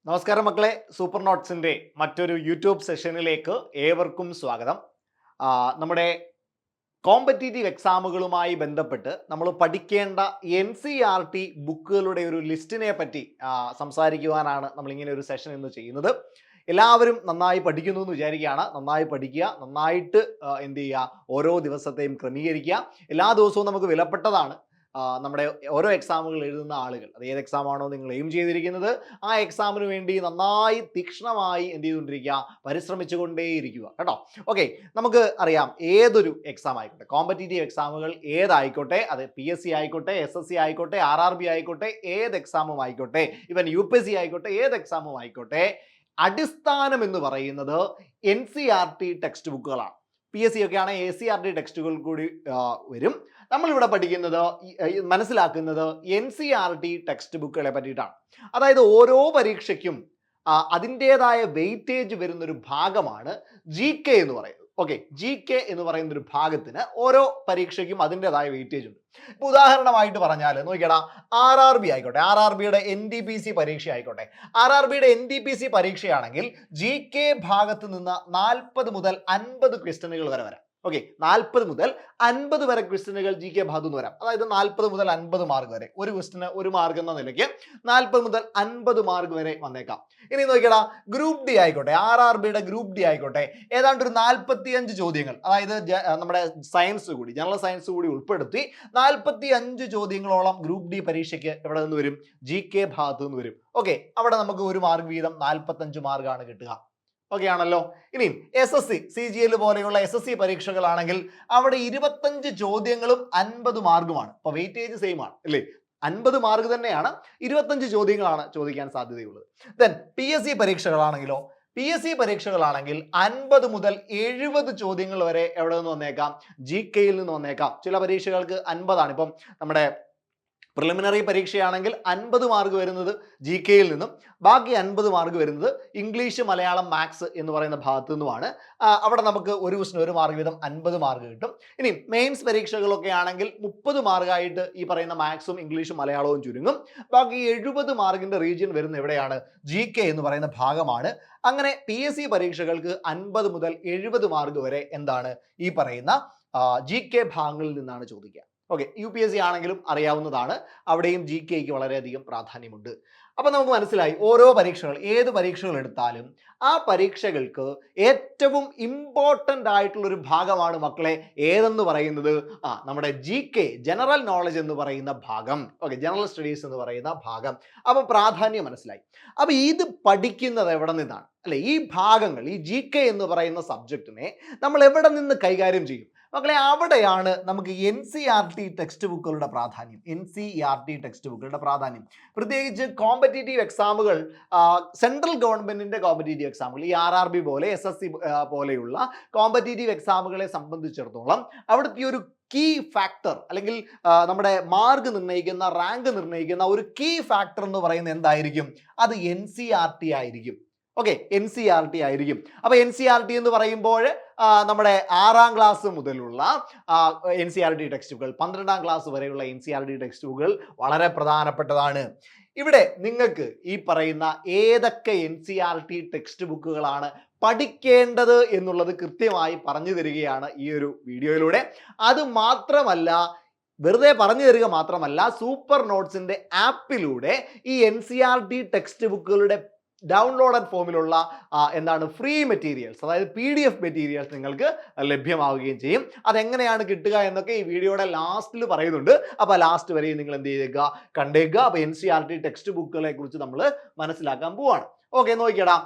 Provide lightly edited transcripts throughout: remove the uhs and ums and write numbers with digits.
നമസ്കാരം മക്കളെ, സൂപ്പർ നോട്ട്സിൻ്റെ മറ്റൊരു യൂട്യൂബ് സെഷനിലേക്ക് ഏവർക്കും സ്വാഗതം. നമ്മുടെ കോമ്പറ്റീറ്റീവ് എക്സാമുകളുമായി ബന്ധപ്പെട്ട് നമ്മൾ പഠിക്കേണ്ട NCERT ബുക്കുകളുടെ ഒരു ലിസ്റ്റിനെ പറ്റി സംസാരിക്കുവാനാണ് നമ്മളിങ്ങനെ ഒരു സെഷൻ ഇന്ന് ചെയ്യുന്നത്. എല്ലാവരും നന്നായി പഠിക്കുന്നു എന്ന് വിചാരിക്കുകയാണ്. നന്നായി പഠിക്കുക, നന്നായിട്ട് എന്ത് ചെയ്യുക, ഓരോ ദിവസത്തെയും ക്രമീകരിക്കുക. എല്ലാ ദിവസവും നമുക്ക് വിലപ്പെട്ടതാണ്. നമ്മുടെ ഓരോ എക്സാമുകൾ എഴുതുന്ന ആളുകൾ, അത് ഏത് എക്സാമാണോ നിങ്ങൾ എയിം ചെയ്തിരിക്കുന്നത് ആ എക്സാമിന് വേണ്ടി നന്നായി തീക്ഷ്ണമായി എന്ത് ചെയ്തുകൊണ്ടിരിക്കുക, പരിശ്രമിച്ചുകൊണ്ടേയിരിക്കുക കേട്ടോ. ഓക്കെ, നമുക്ക് അറിയാം ഏതൊരു എക്സാം ആയിക്കോട്ടെ, കോമ്പറ്റീറ്റീവ് എക്സാമുകൾ ഏതായിക്കോട്ടെ, അത് PSC ആയിക്കോട്ടെ, SSC ആയിക്കോട്ടെ, RRB ആയിക്കോട്ടെ, ഏത് എക്സാമും ആയിക്കോട്ടെ, ഇവൻ UPSC ആയിക്കോട്ടെ, ഏത് എക്സാമും ആയിക്കോട്ടെ, അടിസ്ഥാനം എന്ന് പറയുന്നത് NCERT ടെക്സ്റ്റ് ബുക്കുകളാണ്. PSC ഒക്കെ ആണെങ്കിൽ ACERT ടെക്സ്റ്റുകൾ കൂടി വരും. നമ്മളിവിടെ പഠിക്കുന്നത്, മനസ്സിലാക്കുന്നത് NCERT ടെക്സ്റ്റ് ബുക്കുകളെ പറ്റിയിട്ടാണ്. അതായത് ഓരോ പരീക്ഷയ്ക്കും അതിൻ്റെതായ വെയിറ്റേജ് വരുന്നൊരു ഭാഗമാണ് GK എന്ന് പറയുന്നത്. ഓക്കെ, GK എന്ന് പറയുന്ന ഒരു ഭാഗത്തിന് ഓരോ പരീക്ഷയ്ക്കും അതിൻ്റെതായ വെയിറ്റേജ് ഉണ്ട്. ഇപ്പോൾ ഉദാഹരണമായിട്ട് പറഞ്ഞാൽ നോക്കിയടാ, RRB ആയിക്കോട്ടെ, RRBയുടെ NTPC പരീക്ഷ ആയിക്കോട്ടെ, RRBയുടെ NTPC പരീക്ഷയാണെങ്കിൽ GK ഭാഗത്ത് നിന്ന് 40 മുതൽ 50 ക്വസ്റ്റ്യനുകൾ വരെ വരാം. ഓക്കെ, 40 മുതൽ 50 വരെ ക്വസ്റ്റ്യനുകൾ GK ഭാഗത്തു നിന്ന് വരാം. അതായത് 40 മുതൽ 50 മാർക്ക് വരെ, ഒരു ക്വസ്റ്റിന് 1 മാർക്ക് എന്ന നിലയ്ക്ക് 40 മുതൽ 50 മാർക്ക് വരെ വന്നേക്കാം. ഇനി നോക്കിയടാ, ഗ്രൂപ്പ് D ആയിക്കോട്ടെ, RRBയുടെ ഗ്രൂപ്പ് D ആയിക്കോട്ടെ, ഏതാണ്ട് ഒരു 45 ചോദ്യങ്ങൾ, അതായത് നമ്മുടെ സയൻസ് കൂടി, ജനറൽ സയൻസ് കൂടി ഉൾപ്പെടുത്തി 45 ചോദ്യങ്ങളോളം ഗ്രൂപ്പ് D പരീക്ഷയ്ക്ക് എവിടെ നിന്ന് വരും, GK ഭാഗത്തു നിന്ന് വരും. ഓക്കെ, അവിടെ നമുക്ക് 1 മാർക്ക് വീതം 45 മാർക്കാണ് കിട്ടുക. ഓക്കെ ആണല്ലോ. ഇനിയും SSC CGL പോലെയുള്ള SSC പരീക്ഷകളാണെങ്കിൽ അവിടെ 25 ചോദ്യങ്ങളും 50 മാർക്കുമാണ്. അപ്പോൾ വെയിറ്റേജ് സെയിം ആണ് അല്ലേ, 50 മാർക്ക് തന്നെയാണ്, 25 ചോദ്യങ്ങളാണ് ചോദിക്കാൻ സാധ്യതയുള്ളത്. ദെൻ PSC പരീക്ഷകളാണെങ്കിലോ, PSC പരീക്ഷകളാണെങ്കിൽ 50 മുതൽ 70 ചോദ്യങ്ങൾ വരെ എവിടെ നിന്ന് വന്നേക്കാം, GKയിൽ നിന്ന് വന്നേക്കാം. ചില പരീക്ഷകൾക്ക് 50 ആണ്. ഇപ്പം നമ്മുടെ പ്രിലിമിനറി പരീക്ഷയാണെങ്കിൽ 50 മാർക്ക് വരുന്നത് GKയിൽ നിന്നും, ബാക്കി 50 മാർക്ക് വരുന്നത് ഇംഗ്ലീഷ്, മലയാളം, മാത്സ് എന്ന് പറയുന്ന ഭാഗത്തു നിന്നുമാണ്. അവിടെ നമുക്ക് ഒരു ക്വസ്റ്റിന് 1 മാർക്ക് വീതം 50 മാർക്ക് കിട്ടും. ഇനി മെയിൻസ് പരീക്ഷകളൊക്കെ ആണെങ്കിൽ 30 മാർക്കായിട്ട് ഈ പറയുന്ന മാത്സും ഇംഗ്ലീഷും മലയാളവും ചുരുങ്ങും. ബാക്കി 70 മാർക്കിന്റെ റീജിയൻ വരുന്ന എവിടെയാണ്, GK എന്ന് പറയുന്ന ഭാഗമാണ്. അങ്ങനെ PSC പരീക്ഷകൾക്ക് 50 മുതൽ 70 മാർക്ക് വരെ എന്താണ് ഈ പറയുന്ന GK ഭാഗങ്ങളിൽ നിന്നാണ് ചോദിക്കുക. ഓക്കെ, UPSC ആണെങ്കിലും അറിയാവുന്നതാണ്, അവിടെയും GKക്ക് വളരെയധികം പ്രാധാന്യമുണ്ട്. അപ്പം നമുക്ക് മനസ്സിലായി, ഓരോ പരീക്ഷകൾ, ഏത് പരീക്ഷകൾ എടുത്താലും ആ പരീക്ഷകൾക്ക് ഏറ്റവും ഇമ്പോർട്ടൻ്റ് ആയിട്ടുള്ളൊരു ഭാഗമാണ് മക്കളെ ഏതെന്ന് പറയുന്നത്, നമ്മുടെ GK, ജനറൽ നോളജ് എന്ന് പറയുന്ന ഭാഗം. ഓക്കെ, ജനറൽ സ്റ്റഡീസ് എന്ന് പറയുന്ന ഭാഗം. അപ്പം പ്രാധാന്യം മനസ്സിലായി. അപ്പം ഇത് പഠിക്കുന്നത് എവിടെ നിന്നാണ് അല്ലെ, ഈ ഭാഗങ്ങൾ, ഈ GK എന്ന് പറയുന്ന സബ്ജക്റ്റിനെ നമ്മൾ എവിടെ നിന്ന് കൈകാര്യം ചെയ്യും മക്കളെ? അവിടെയാണ് നമുക്ക് NCERT ടെക്സ്റ്റ് ബുക്കുകളുടെ പ്രാധാന്യം. NCERT ടെക്സ്റ്റ് ബുക്കുകളുടെ പ്രാധാന്യം പ്രത്യേകിച്ച് കോമ്പറ്റീറ്റീവ് എക്സാമുകൾ, സെൻട്രൽ ഗവൺമെന്റിന്റെ കോമ്പറ്റീറ്റീവ് എക്സാമുകൾ, ഈ RRB പോലെ, SSC പോലെയുള്ള കോമ്പറ്റീറ്റീവ് എക്സാമുകളെ സംബന്ധിച്ചിടത്തോളം അവിടുത്തെ ഒരു കീ ഫാക്ടർ, അല്ലെങ്കിൽ നമ്മുടെ മാർക്ക് നിർണ്ണയിക്കുന്ന, റാങ്ക് നിർണ്ണയിക്കുന്ന ഒരു കീ ഫാക്ടർ എന്ന് പറയുന്നത് എന്തായിരിക്കും, അത് NCERT ആയിരിക്കും. ഓക്കെ, NCERT ആയിരിക്കും. അപ്പോൾ NCERT എന്ന് പറയുമ്പോൾ നമ്മുടെ 6ാം ക്ലാസ് മുതലുള്ള NCERT ടെക്സ്റ്റ് ബുക്കുകൾ, 12ാം ക്ലാസ് വരെയുള്ള NCERT ടെക്സ്റ്റ് ബുക്കുകൾ വളരെ പ്രധാനപ്പെട്ടതാണ്. ഇവിടെ നിങ്ങൾക്ക് ഈ പറയുന്ന ഏതൊക്കെ NCERT ടെക്സ്റ്റ് ബുക്കുകളാണ് പഠിക്കേണ്ടത് എന്നുള്ളത് കൃത്യമായി പറഞ്ഞു തരികയാണ് ഈ ഒരു വീഡിയോയിലൂടെ. അത് മാത്രമല്ല, വെറുതെ പറഞ്ഞു തരിക മാത്രമല്ല, സൂപ്പർ നോട്ട്സിന്റെ ആപ്പിലൂടെ ഈ NCERT ടെക്സ്റ്റ് ബുക്കുകളുടെ ഡൗൺലോഡഡ് ഫോമിലുള്ള എന്താണ് ഫ്രീ മെറ്റീരിയൽസ്, അതായത് PDF മെറ്റീരിയൽസ് നിങ്ങൾക്ക് ലഭ്യമാവുകയും ചെയ്യും. അതെങ്ങനെയാണ് കിട്ടുക എന്നൊക്കെ ഈ വീഡിയോയുടെ ലാസ്റ്റിൽ പറയുന്നുണ്ട്. അപ്പോൾ ലാസ്റ്റ് വരെ നിങ്ങൾ എന്ത് ചെയ്തേക്കുക, കണ്ടേക്കുക. അപ്പോൾ NCERT ടെക്സ്റ്റ് ബുക്കുകളെ കുറിച്ച് നമ്മൾ മനസ്സിലാക്കാൻ പോവാണ്. ഓക്കെ, നോക്കിയടാ,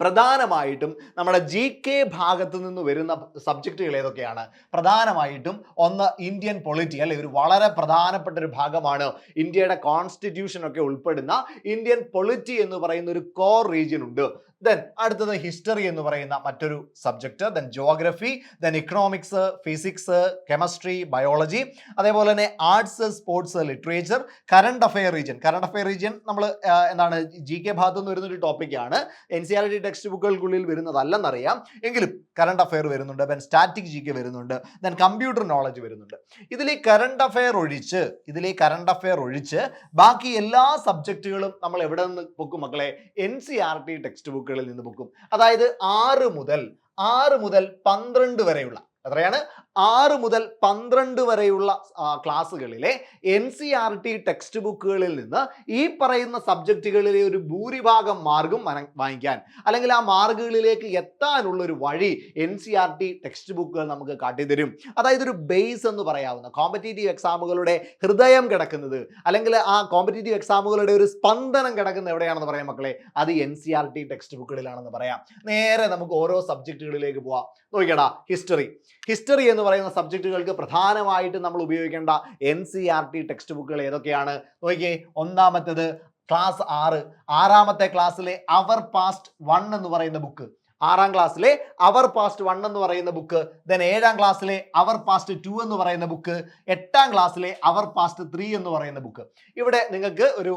പ്രധാനമായിട്ടും നമ്മുടെ GK ഭാഗത്ത് നിന്ന് വരുന്ന സബ്ജക്റ്റുകൾ ഏതൊക്കെയാണ്? പ്രധാനമായിട്ടും ഒന്ന് ഇന്ത്യൻ പൊളിറ്റി, അല്ലെ, ഒരു വളരെ പ്രധാനപ്പെട്ട ഒരു ഭാഗമാണ്. ഇന്ത്യയുടെ കോൺസ്റ്റിറ്റ്യൂഷൻ ഒക്കെ ഉൾപ്പെടുന്ന ഇന്ത്യൻ പൊളിറ്റി എന്ന് പറയുന്ന ഒരു കോർ റീജിയൻ ഉണ്ട്. ദെൻ അടുത്തത് ഹിസ്റ്ററി എന്ന് പറയുന്ന മറ്റൊരു subject, then geography, then economics, physics, chemistry, biology, അതേപോലെ തന്നെ arts, sports, literature, current affair region. Current affair region നമ്മൾ എന്താണ് GK ഭാഗത്ത് നിന്ന് വരുന്നൊരു ടോപ്പിക്കാണ്. NCERT ടെക്സ്റ്റ് ബുക്കുകൾക്കുള്ളിൽ വരുന്നതല്ലെന്നറിയാം, എങ്കിലും കറണ്ട് അഫെയർ വരുന്നുണ്ട്, ദെൻ സ്റ്റാറ്റിക് ജി കെ വരുന്നുണ്ട്, ദെൻ കമ്പ്യൂട്ടർ നോളജ് വരുന്നുണ്ട്. ഇതിൽ ഈ കറണ്ട് അഫെയർ ഒഴിച്ച് ബാക്കി എല്ലാ സബ്ജക്റ്റുകളും നമ്മൾ എവിടെ നിന്ന് പൊക്കും മക്കളെ? NCERT ടെക്സ്റ്റ് ബുക്കുകളിൽ നിന്ന് പൊക്കും. അതായത് 6 മുതൽ 12 വരെയുള്ള, എത്രയാണ്? 6 മുതൽ 12 വരെയുള്ള ക്ലാസ്സുകളിലെ NCERT ടെക്സ്റ്റ് ബുക്കുകളിൽ നിന്ന് ഈ പറയുന്ന സബ്ജക്റ്റുകളിലെ ഒരു ഭൂരിഭാഗം മാർക്കും വാങ്ങിക്കാൻ, അല്ലെങ്കിൽ ആ മാർക്കുകളിലേക്ക് എത്താനുള്ള ഒരു വഴി NCERT ടെക്സ്റ്റ് ബുക്കുകൾ നമുക്ക് കാട്ടിത്തരും. അതായത് ഒരു ബേസ് എന്ന് പറയാവുന്ന കോമ്പറ്റേറ്റീവ് എക്സാമുകളുടെ ഹൃദയം കിടക്കുന്നത്, അല്ലെങ്കിൽ ആ കോമ്പറ്റേറ്റീവ് എക്സാമുകളുടെ ഒരു സ്പന്ദനം കിടക്കുന്നത് എവിടെയാണെന്ന് പറയാം മക്കളെ? അത് NCERT ടെക്സ്റ്റ് ബുക്കുകളിലാണെന്ന് പറയാം. നേരെ നമുക്ക് ഓരോ സബ്ജക്റ്റുകളിലേക്ക് പോവാം. നോക്കിക്കടാ, ഹിസ്റ്ററി എന്ന് പറയുന്ന സബ്ജക്റ്റുകൾക്ക് പ്രധാനമായിട്ട് നമ്മൾ ഉപയോഗിക്കേണ്ട NCERT ടെക്സ്റ്റ് ബുക്കുകൾ ഏതൊക്കെയാണ്? നോക്കിയേ, ഒന്നാമത്തേത് ക്ലാസ് 6, 6ാമത്തെ ക്ലാസ്സിലെ അവർ പാസ്റ്റ് 1 എന്ന് പറയുന്ന ബുക്ക്, 6ാം ക്ലാസ്സിലെ അവർ പാസ്റ്റ് 1 എന്ന് പറയുന്ന ബുക്ക്, ദെൻ 7ാം ക്ലാസ്സിലെ അവർ പാസ്റ്റ് 2 എന്ന് പറയുന്ന ബുക്ക്, 8ാം ക്ലാസ്സിലെ അവർ പാസ്റ്റ് 3 എന്ന് പറയുന്ന ബുക്ക്. ഇവിടെ നിങ്ങൾക്ക് ഒരു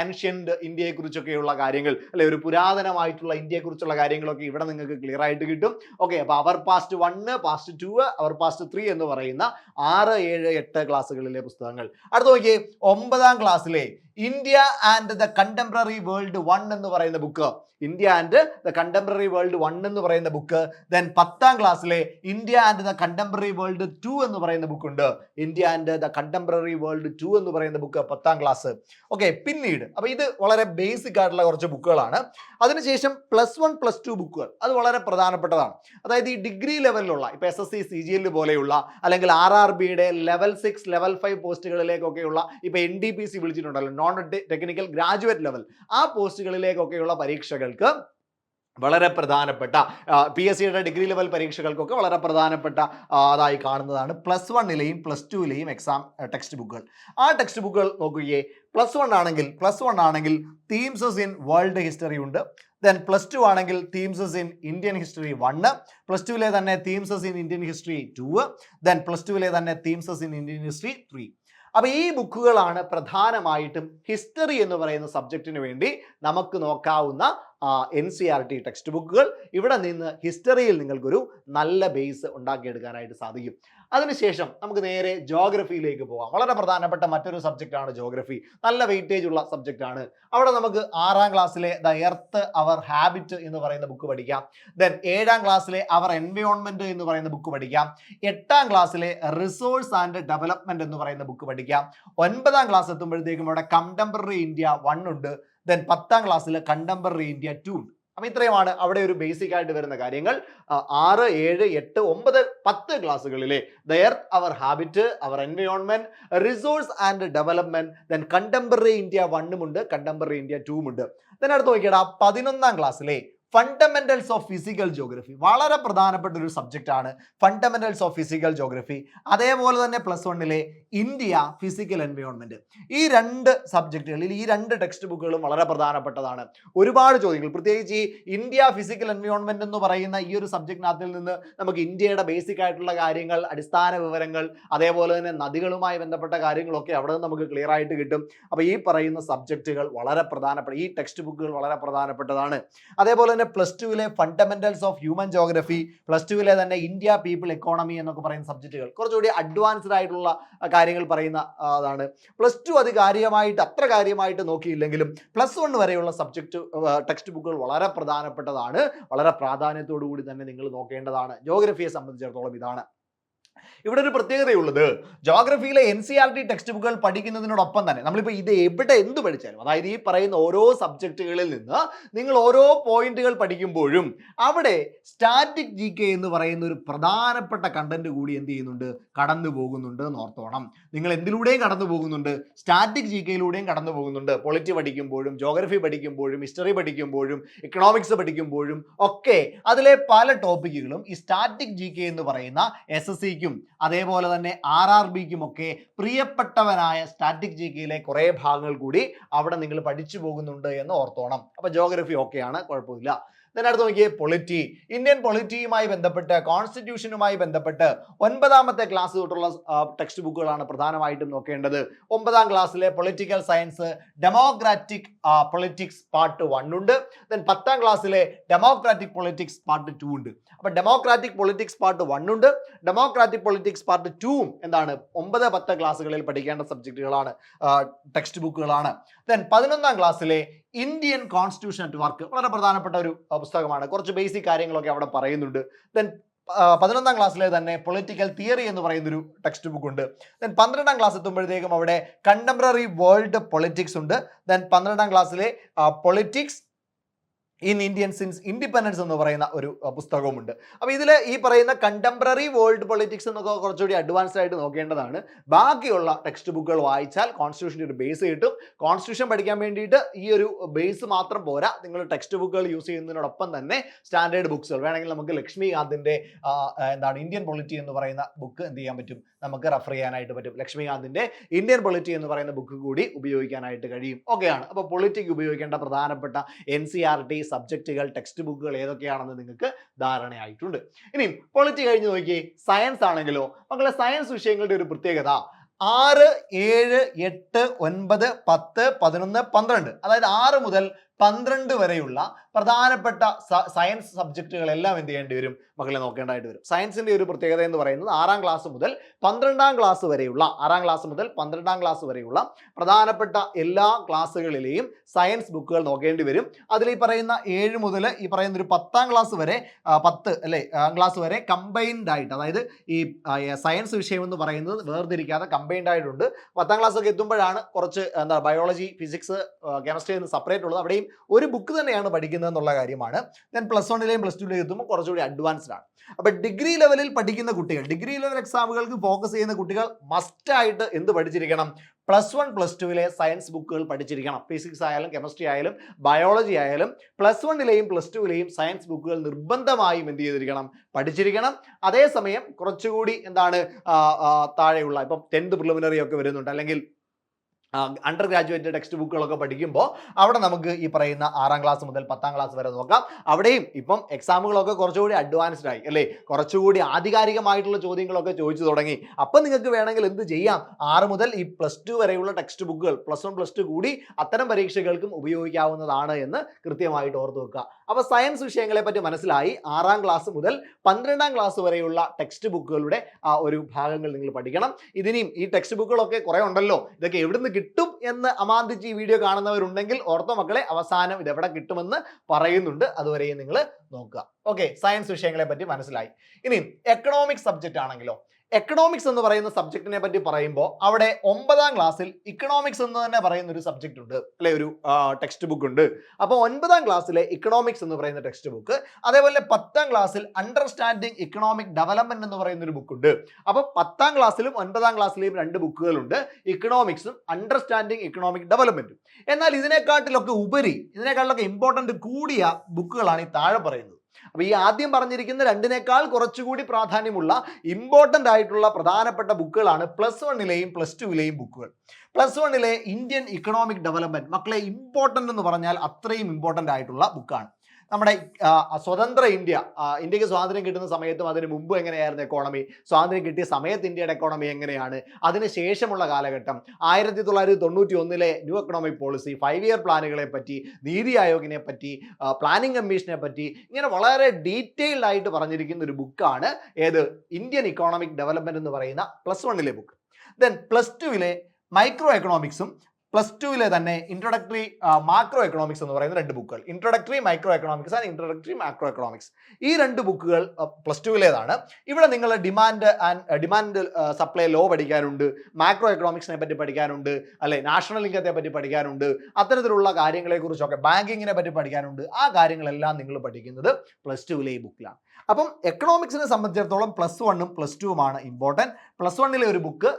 ആൻഷ്യന്റ് ഇന്ത്യയെ കുറിച്ചൊക്കെയുള്ള കാര്യങ്ങൾ, അല്ലെ, ഒരു പുരാതനമായിട്ടുള്ള ഇന്ത്യയെ കുറിച്ചുള്ള കാര്യങ്ങളൊക്കെ ഇവിടെ നിങ്ങൾക്ക് ക്ലിയർ ആയിട്ട് കിട്ടും. ഓക്കെ, അപ്പൊ അവർ പാസ്റ്റ് 1, പാസ്റ്റ് 2, അവർ പാസ്റ്റ് 3 എന്ന് പറയുന്ന 6, 7, 8 ക്ലാസ്സുകളിലെ പുസ്തകങ്ങൾ. അടുത്ത നോക്കിയേ, 9ാം ക്ലാസ്സിലെ India and the contemporary world 1 എന്ന് പറയുന്ന book, India and the contemporary world 1 എന്ന് പറയുന്ന ബുക്ക്. ദെൻ 10ാം ക്ലാസ്സിലെ India and the contemporary world 2 എന്ന് പറയുന്ന ബുക്ക് ഉണ്ട്. India and the contemporary world 2 എന്ന് പറയുന്ന ബുക്ക് 10ാം ക്ലാസ്. ഓക്കെ, പിന്നീട് അപ്പൊ ഇത് വളരെ ബേസിക് ആയിട്ടുള്ള കുറച്ച് ബുക്കുകളാണ്. അതിനുശേഷം +1, +2 ബുക്കുകൾ, അത് വളരെ പ്രധാനപ്പെട്ടതാണ്. അതായത് ഈ ഡിഗ്രി ലെവലിലുള്ള, ഇപ്പൊ SSC CGL പോലെയുള്ള, അല്ലെങ്കിൽ RRBയുടെ ലെവൽ 6, ലെവൽ 5 പോസ്റ്റുകളിലേക്കൊക്കെയുള്ള, ഇപ്പൊ NDPC വിളിച്ചിട്ടുണ്ടല്ലോ, നോൺ ടെക്നിക്കൽ ഗ്രാജുവേറ്റ് ലെവൽ, ആ പോസ്റ്റുകളിലേക്കൊക്കെയുള്ള പരീക്ഷകൾക്ക് വളരെ പ്രധാനപ്പെട്ട, PSCയുടെ ഡിഗ്രി ലെവൽ പരീക്ഷകൾക്കൊക്കെ വളരെ പ്രധാനപ്പെട്ട അതായി കാണുന്നതാണ് +1ലെയും +2ലെയും എക്സാം ടെക്സ്റ്റ് ബുക്കുകൾ. ആ ടെക്സ്റ്റ് ബുക്കുകൾ നോക്കുകയെ, +1 ആണെങ്കിൽ തീംസസ് ഇൻ വേൾഡ് ഹിസ്റ്ററി ഉണ്ട്. ദെൻ +2 ആണെങ്കിൽ തീംസസ് ഇൻ ഇന്ത്യൻ ഹിസ്റ്ററി 1, +2ലെ തന്നെ തീംസസ് ഇൻ ഇന്ത്യൻ ഹിസ്റ്ററി 2, ദെൻ +2ലെ തന്നെ തീംസസ് ഇൻ ഇന്ത്യൻ ഹിസ്റ്ററി 3. അപ്പൊ ഈ ബുക്കുകളാണ് പ്രധാനമായിട്ടും ഹിസ്റ്ററി എന്ന് പറയുന്ന സബ്ജക്റ്റിന് വേണ്ടി നമുക്ക് നോക്കാവുന്ന NCERT ടെക്സ്റ്റ് ബുക്കുകൾ. ഇവിടെ നിന്ന് ഹിസ്റ്ററിയിൽ നിങ്ങൾക്കൊരു നല്ല ബേസ് ഉണ്ടാക്കിയെടുക്കാനായിട്ട് സാധിക്കും. അതിനുശേഷം നമുക്ക് നേരെ ജോഗ്രഫിയിലേക്ക് പോകാം. വളരെ പ്രധാനപ്പെട്ട മറ്റൊരു സബ്ജക്റ്റാണ് ജോഗ്രഫി. നല്ല വെയിറ്റേജ് ഉള്ള സബ്ജക്റ്റാണ്. അവിടെ നമുക്ക് 6ാം ക്ലാസ്സിലെ ദ എർത്ത് അവർ ഹാബിറ്റ് എന്ന് പറയുന്ന ബുക്ക് പഠിക്കാം. ദെൻ 7ാം ക്ലാസ്സിലെ അവർ എൻവയോൺമെന്റ് എന്ന് പറയുന്ന ബുക്ക് പഠിക്കാം. 8ാം ക്ലാസ്സിലെ റിസോഴ്സ് ആൻഡ് ഡെവലപ്മെന്റ് എന്ന് പറയുന്ന ബുക്ക് പഠിക്കാം. 9ാം ക്ലാസ് എത്തുമ്പോഴത്തേക്കും അവിടെ കണ്ടംപററി ഇന്ത്യ 1 ഉണ്ട്. ദെൻ 10ാം ക്ലാസ്സിൽ കണ്ടംപററി ഇന്ത്യ 2 ഉണ്ട്. അപ്പൊ ഇത്രയുമാണ് അവിടെ ഒരു ബേസിക് ആയിട്ട് വരുന്ന കാര്യങ്ങൾ. 6, 7, 8, 9, 10 ക്ലാസ്സുകളിലെ the earth our habitat, our environment, resource and development, then contemporary India 1 ഉണ്ട്, കണ്ടംപററി ഇന്ത്യ 2 ഉണ്ട്. ദെൻ അടുത്ത് നോക്കിയടാ, 11ാം ക്ലാസ്സിലെ ഫണ്ടമെന്റൽസ് ഓഫ് ഫിസിക്കൽ ജോഗ്രഫി, വളരെ പ്രധാനപ്പെട്ട ഒരു സബ്ജക്റ്റ് ആണ് ഫണ്ടമെന്റൽസ് ഓഫ് ഫിസിക്കൽ ജോഗ്രഫി. അതേപോലെ തന്നെ +1ലെ ഇന്ത്യ ഫിസിക്കൽ എൻവയോൺമെന്റ്. ഈ 2 സബ്ജക്റ്റുകളിൽ ഈ 2 ടെക്സ്റ്റ് ബുക്കുകളും വളരെ പ്രധാനപ്പെട്ടതാണ്. ഒരുപാട് ചോദ്യങ്ങൾ, പ്രത്യേകിച്ച് ഈ ഇന്ത്യ ഫിസിക്കൽ എൻവയോൺമെന്റ് എന്ന് പറയുന്ന ഈ ഒരു സബ്ജക്റ്റിനകത്തിൽ നിന്ന് നമുക്ക് ഇന്ത്യയുടെ ബേസിക് ആയിട്ടുള്ള കാര്യങ്ങൾ, അടിസ്ഥാന വിവരങ്ങൾ, അതേപോലെ തന്നെ നദികളുമായി ബന്ധപ്പെട്ട കാര്യങ്ങളൊക്കെ അവിടെ നിന്ന് നമുക്ക് ക്ലിയർ ആയിട്ട് കിട്ടും. അപ്പൊ ഈ പറയുന്ന സബ്ജക്റ്റുകൾ വളരെ പ്രധാനപ്പെട്ട, ഈ ടെക്സ്റ്റ് ബുക്കുകൾ വളരെ പ്രധാനപ്പെട്ടതാണ്. അതേപോലെ +2ലെ ഫണ്ടമെന്റൽസ് ഓഫ് ഹ്യൂമൻ ജോഗ്രഫി, +2ലെ തന്നെ ഇന്ത്യ പീപ്പിൾ എക്കോണമി എന്നൊക്കെ പറയുന്ന സബ്ജക്റ്റുകൾ കുറച്ചുകൂടി അഡ്വാൻസ്ഡ് ആയിട്ടുള്ള കാര്യങ്ങൾ പറയുന്ന അതാണ്. +2 അത്ര കാര്യമായിട്ട് നോക്കിയില്ലെങ്കിലും +1 വരെയുള്ള സബ്ജക്റ്റ് ടെക്സ്റ്റ് ബുക്കുകൾ വളരെ പ്രധാനപ്പെട്ടതാണ്. വളരെ പ്രാധാന്യത്തോടു കൂടി തന്നെ നിങ്ങൾ നോക്കേണ്ടതാണ്. ജോഗ്രഫിയെ സംബന്ധിച്ചിടത്തോളം ഇതാണ്. ഇവിടെ ഒരു പ്രത്യേകതയുള്ളത്, ജോഗ്രഫിയിലെ NCERT ടെക്സ്റ്റ് ബുക്കുകൾ പഠിക്കുന്നതിനോടൊപ്പം തന്നെ നമ്മളിപ്പോൾ ഇത് എവിടെ എന്ത് പഠിച്ചാലും, അതായത് ഈ പറയുന്ന ഓരോ സബ്ജക്റ്റുകളിൽ നിന്ന് നിങ്ങൾ ഓരോ പോയിന്റുകൾ പഠിക്കുമ്പോഴും അവിടെ സ്റ്റാറ്റിക് GK എന്ന് പറയുന്ന ഒരു പ്രധാനപ്പെട്ട കണ്ടന്റ് കൂടി എന്ത് ചെയ്യുന്നുണ്ട്, കടന്നു പോകുന്നുണ്ട് എന്ന് ഓർത്തോണം. നിങ്ങൾ എന്തിലൂടെയും കടന്നു പോകുന്നുണ്ട്, സ്റ്റാറ്റിക് GKയിലൂടെയും കടന്നു പോകുന്നുണ്ട്. പൊളിറ്റി പഠിക്കുമ്പോഴും, ജോഗ്രഫി പഠിക്കുമ്പോഴും, ഹിസ്റ്ററി പഠിക്കുമ്പോഴും, ഇക്കണോമിക്സ് പഠിക്കുമ്പോഴും ഒക്കെ അതിലെ പല ടോപ്പിക്കുകളും ഈ സ്റ്റാറ്റിക് GK എന്ന് പറയുന്ന SSCക്കും അതേപോലെ തന്നെ RRBക്കും ഒക്കെ പ്രിയപ്പെട്ടവനായ സ്റ്റാറ്റിക് GKയിലെ കുറെ ഭാഗങ്ങൾ കൂടി അവിടെ നിങ്ങൾ പഠിച്ചു പോകുന്നുണ്ട് എന്ന് ഓർത്തോണം. അപ്പൊ ജോഗ്രഫി ഓക്കെയാണ്, കുഴപ്പമില്ല. അടുത്ത് നോക്കിയേ പൊളിറ്റി. ഇന്ത്യൻ പൊളിറ്റിയുമായി ബന്ധപ്പെട്ട് കോൺസ്റ്റിറ്റ്യൂഷനുമായി ബന്ധപ്പെട്ട് 9ാമത്തെ ക്ലാസ് തൊട്ടുള്ള ടെക്സ്റ്റ് ബുക്കുകളാണ് പ്രധാനമായിട്ടും നോക്കേണ്ടത്. 9ാം ക്ലാസ്സിലെ political science democratic politics part 1 ഉണ്ട്. 10ാം ക്ലാസ്സിലെ ഡെമോക്രാറ്റിക് പൊളിറ്റിക്സ് പാർട്ട് 2 ഉണ്ട്. അപ്പൊ ഡെമോക്രാറ്റിക് പൊളിറ്റിക്സ് പാർട്ട് 1 ഉണ്ട്, ഡെമോക്രാറ്റിക് പൊളിറ്റിക്സ് പാർട്ട് 2 എന്താണ് 9, 10 ക്ലാസ്സുകളിൽ പഠിക്കേണ്ട സബ്ജക്റ്റുകളാണ്, ടെക്സ്റ്റ് ബുക്കുകളാണ്. 11ാം ക്ലാസ്സിലെ ഇന്ത്യൻ കോൺസ്റ്റിറ്റ്യൂഷൻ അറ്റ് വർക്ക് വളരെ പ്രധാനപ്പെട്ട ഒരു പുസ്തകമാണ്. കുറച്ച് ബേസിക് കാര്യങ്ങളൊക്കെ അവിടെ പറയുന്നുണ്ട്. 11ാം ക്ലാസ്സിലെ തന്നെ പൊളിറ്റിക്കൽ തിയറി എന്ന് പറയുന്നൊരു ടെക്സ്റ്റ് ബുക്ക് ഉണ്ട്. 12ാം ക്ലാസ് എത്തുമ്പോഴത്തേക്കും അവിടെ കണ്ടംപററി വേൾഡ് പൊളിറ്റിക്സ് ഉണ്ട്. 12ാം ക്ലാസ്സിലെ politics in Indian since independence എന്ന് പറയുന്ന ഒരു പുസ്തകവുമുണ്ട്. അപ്പോൾ ഇതിൽ ഈ പറയുന്ന കണ്ടംപററി വേൾഡ് പൊളിറ്റിക്സ് എന്നൊക്കെ കുറച്ചുകൂടി അഡ്വാൻസ്ഡ് ആയിട്ട് നോക്കേണ്ടതാണ്. ബാക്കിയുള്ള ടെക്സ്റ്റ് ബുക്കുകൾ വായിച്ചാൽ കോൺസ്റ്റിറ്റ്യൂഷൻ്റെ ഒരു ബേസ് കിട്ടും. കോൺസ്റ്റിറ്റ്യൂഷൻ പഠിക്കാൻ വേണ്ടിയിട്ട് ഈ ഒരു ബേസ് മാത്രം പോരാ, നിങ്ങൾ ടെക്സ്റ്റ് ബുക്കുകൾ യൂസ് ചെയ്യുന്നതിനോടൊപ്പം തന്നെ സ്റ്റാൻഡേർഡ് ബുക്സുകൾ വേണമെങ്കിൽ നമുക്ക് ലക്ഷ്മികാന്തിൻ്റെ ഇന്ത്യൻ പൊളിറ്റി എന്ന് പറയുന്ന ബുക്ക് എന്ത് ചെയ്യാൻ പറ്റും, നമുക്ക് റെഫർ ചെയ്യാനായിട്ട് പറ്റും. ലക്ഷ്മികാന്തിൻ്റെ ഇന്ത്യൻ പൊളിറ്റി എന്ന് പറയുന്ന ബുക്ക് കൂടി ഉപയോഗിക്കാനായിട്ട് കഴിയും. ഓക്കെയാണ്. അപ്പോൾ പൊളിറ്റിക്ക് ഉപയോഗിക്കേണ്ട പ്രധാനപ്പെട്ട NCERT സബ്ജക്റ്റുകൾ, ടെക്സ്റ്റ് ബുക്കുകൾ ഏതൊക്കെയാണെന്ന് നിങ്ങൾക്ക് ധാരണയായിട്ടുണ്ട്. ഇനി പൊളിറ്റി കഴിഞ്ഞ് നോക്കി സയൻസ് ആണെങ്കിലോ മക്കളെ, സയൻസ് വിഷയങ്ങളുടെ ഒരു പ്രത്യേകത 6, 7, 8, 9, 10, 11, 12 അതായത് 6 മുതൽ 12 വരെയുള്ള പ്രധാനപ്പെട്ട സയൻസ് സബ്ജക്റ്റുകളെല്ലാം എന്ത് ചെയ്യേണ്ടി വരും മക്കളെ, നോക്കേണ്ടതായിട്ട് വരും. സയൻസിന്റെ ഒരു പ്രത്യേകത എന്ന് പറയുന്നത് 6ാം ക്ലാസ് മുതൽ 12ാം ക്ലാസ് വരെയുള്ള 6ാം ക്ലാസ് മുതൽ 12ാം ക്ലാസ് വരെയുള്ള പ്രധാനപ്പെട്ട എല്ലാ ക്ലാസ്സുകളിലെയും സയൻസ് ബുക്കുകൾ നോക്കേണ്ടി വരും. അതിൽ ഈ പറയുന്ന 7 മുതൽ ഈ പറയുന്ന ഒരു 10ാം ക്ലാസ് വരെ 10 അല്ലേ ക്ലാസ് വരെ കമ്പൈൻഡ് ആയിട്ട്, അതായത് ഈ സയൻസ് വിഷയം എന്ന് പറയുന്നത് വേർതിരിക്കാതെ കമ്പൈൻഡ് ആയിട്ടുണ്ട്. 10ാം ക്ലാസ് ഒക്കെ എത്തുമ്പോഴാണ് കുറച്ച് ബയോളജി, ഫിസിക്സ്, കെമിസ്ട്രി എന്ന് സെപ്പറേറ്റ് ഉള്ളത്. അവിടെയും ഒരു ബുക്ക് തന്നെയാണ് പഠിക്കുന്നത് എന്നുള്ള കാര്യമാണ്. +1ലെയും +2ലെയും എത്തുമ്പോൾ കുറച്ചുകൂടി അഡ്വാൻസ്ഡ് ആണ്. അപ്പൊ ഡിഗ്രി ലെവലിൽ പഠിക്കുന്ന കുട്ടികൾ, ഡിഗ്രി ലെവൽ എക്സാമുകൾക്ക് ഫോക്കസ് ചെയ്യുന്ന കുട്ടികൾ മസ്റ്റ് ആയിട്ട് എന്ത് പഠിച്ചിരിക്കണം, +1, +2ലെ സയൻസ് ബുക്കുകൾ പഠിച്ചിരിക്കണം. ഫിസിക്സ് ആയാലും കെമിസ്ട്രി ആയാലും ബയോളജി ആയാലും +1ലെയും +2ലെയും സയൻസ് ബുക്കുകൾ നിർബന്ധമായും എന്ത് ചെയ്തിരിക്കണം, പഠിച്ചിരിക്കണം. അതേസമയം കുറച്ചുകൂടി താഴെയുള്ള ഇപ്പം 10th പ്രിലിമിനറി ഒക്കെ വരുന്നുണ്ട്, അല്ലെങ്കിൽ അണ്ടർ ഗ്രാജുവേറ്റ് ടെക്സ്റ്റ് ബുക്കുകളൊക്കെ പഠിക്കുമ്പോൾ അവിടെ നമുക്ക് ഈ പറയുന്ന 6ാം ക്ലാസ് മുതൽ 10ാം ക്ലാസ് വരെ നോക്കാം. അവിടെയും ഇപ്പം എക്സാമുകളൊക്കെ കുറച്ചുകൂടി അഡ്വാൻസ്ഡ് ആയി അല്ലേ, കുറച്ചുകൂടി ആധികാരികമായിട്ടുള്ള ചോദ്യങ്ങളൊക്കെ ചോദിച്ചു തുടങ്ങി. അപ്പം നിങ്ങൾക്ക് വേണമെങ്കിൽ എന്ത് ചെയ്യാം, 6 മുതൽ ഈ +2 വരെയുള്ള ടെക്സ്റ്റ് ബുക്കുകൾ +1, +2 കൂടി അത്തരം പരീക്ഷകൾക്കും ഉപയോഗിക്കാവുന്നതാണ് എന്ന് കൃത്യമായിട്ട് ഓർത്ത് വെക്കുക. അപ്പോൾ സയൻസ് വിഷയങ്ങളെ പറ്റി മനസ്സിലായി. 6ാം ക്ലാസ് മുതൽ 12ാം ക്ലാസ് വരെയുള്ള ടെക്സ്റ്റ് ബുക്കുകളുടെ ഒരു ഭാഗങ്ങൾ നിങ്ങൾ പഠിക്കണം. ഇതിനെയും ഈ ടെക്സ്റ്റ് ബുക്കുകളൊക്കെ കുറേ ഉണ്ടല്ലോ, ഇതൊക്കെ എവിടുന്ന് കിട്ടും എന്ന് അമാന്തിച്ച് ഈ വീഡിയോ കാണുന്നവരുണ്ടെങ്കിൽ ഓർത്തോ മക്കളെ, അവസാനം ഇതെവിടെ കിട്ടുമെന്ന് പറയുന്നുണ്ട്, അതുവരെയും നിങ്ങൾ നോക്കുക. ഓക്കെ, സയൻസ് വിഷയങ്ങളെ പറ്റി മനസ്സിലായി. ഇനി എക്കണോമിക്സ് സബ്ജക്റ്റ് ആണെങ്കിലോ, എക്കണോമിക്സ് എന്ന് പറയുന്ന സബ്ജക്റ്റിനെ പറ്റി പറയുമ്പോൾ അവിടെ 9ാം ക്ലാസ്സിൽ ഇക്കണോമിക്സ് എന്ന് തന്നെ പറയുന്ന ഒരു സബ്ജക്റ്റ് ഉണ്ട് അല്ലെ, ഒരു ടെക്സ്റ്റ് ബുക്ക് ഉണ്ട്. അപ്പോൾ 9ാം ക്ലാസ്സിലെ ഇക്കണോമിക്സ് എന്ന് പറയുന്ന ടെക്സ്റ്റ് ബുക്ക്, അതേപോലെ 10ാം ക്ലാസ്സിൽ അണ്ടർസ്റ്റാൻഡിങ് ഇക്കണോമിക് ഡെവലപ്മെന്റ് എന്ന് പറയുന്ന ഒരു ബുക്ക് ഉണ്ട്. അപ്പോൾ 10ാം ക്ലാസ്സിലും 9ാം ക്ലാസ്സിലെയും 2 ബുക്കുകളുണ്ട്, ഇക്കണോമിക്സും അണ്ടർസ്റ്റാൻഡിങ് ഇക്കണോമിക് ഡെവലപ്മെന്റും. എന്നാൽ ഇതിനെക്കാട്ടിലൊക്കെ ഉപരി, ഇതിനെക്കാട്ടിലൊക്കെ ഇമ്പോർട്ടന്റ് കൂടിയ ബുക്കുകളാണ് ഈ താഴെ പറയുന്നത്. അപ്പൊ ഈ ആദ്യം പറഞ്ഞിരിക്കുന്ന 2നേക്കാൾ കുറച്ചുകൂടി പ്രാധാന്യമുള്ള ഇമ്പോർട്ടന്റ് ആയിട്ടുള്ള പ്രധാനപ്പെട്ട ബുക്കുകളാണ് +1ലെയും +2ലെയും ബുക്കുകൾ. +1ലെ ഇന്ത്യൻ ഇക്കണോമിക് ഡെവലപ്മെന്റ് മക്കളെ, ഇമ്പോർട്ടന്റ് എന്ന് പറഞ്ഞാൽ അത്രയും ഇമ്പോർട്ടന്റ് ആയിട്ടുള്ള ബുക്കാണ്. നമ്മുടെ സ്വതന്ത്ര ഇന്ത്യക്ക് സ്വാതന്ത്ര്യം കിട്ടുന്ന സമയത്തും അതിന് മുമ്പ് എങ്ങനെയായിരുന്നു എക്കോണമി, സ്വാതന്ത്ര്യം കിട്ടിയ സമയത്ത് ഇന്ത്യയുടെ എക്കോണമി എങ്ങനെയാണ്, അതിന് ശേഷമുള്ള കാലഘട്ടം, 1991ലെ ന്യൂ എക്കണോമിക് പോളിസി, 5 ഇയർ പ്ലാനുകളെ പറ്റി, നീതി ആയോഗിനെ പറ്റി, പ്ലാനിംഗ് കമ്മീഷനെ പറ്റി, ഇങ്ങനെ വളരെ ഡീറ്റെയിൽഡ് ആയിട്ട് പറഞ്ഞിരിക്കുന്ന ഒരു ബുക്കാണ് ഏത്, ഇന്ത്യൻ ഇക്കണോമിക് ഡെവലപ്മെന്റ് എന്ന് പറയുന്ന +1ലെ ബുക്ക്. +2ലെ മൈക്രോ എക്കണോമിക്സും +2ലെ തന്നെ ഇൻട്രൊഡക്ടറി മാക്രോ എക്കണോമിക്സ് എന്ന് പറയുന്ന 2 ബുക്കുകൾ, introductory micro economics and introductory macro economics, ഈ 2 ബുക്കുകൾ +2ലേതാണ്. ഇവിടെ നിങ്ങൾ ഡിമാൻഡ് സപ്ലൈ ലോ പഠിക്കാനുണ്ട്, മാക്രോ എക്കണോമിക്സിനെ പറ്റി പഠിക്കാനുണ്ട് അല്ലെ, നാഷണൽ ഇൻകത്തെ പറ്റി പഠിക്കാനുണ്ട്, അത്തരത്തിലുള്ള കാര്യങ്ങളെ കുറിച്ചൊക്കെ, ബാങ്കിങ്ങിനെ പറ്റി പഠിക്കാനുണ്ട്. ആ കാര്യങ്ങളെല്ലാം നിങ്ങൾ പഠിക്കുന്നത് +2ലെ ഈ ബുക്കിലാണ്. അപ്പം എക്കണോമിക്സിനെ സംബന്ധിച്ചിടത്തോളം +1ഉം +2ഉമാണ് ഇമ്പോർട്ടൻറ്റ്. +1ലെ ഒരു ബുക്ക്,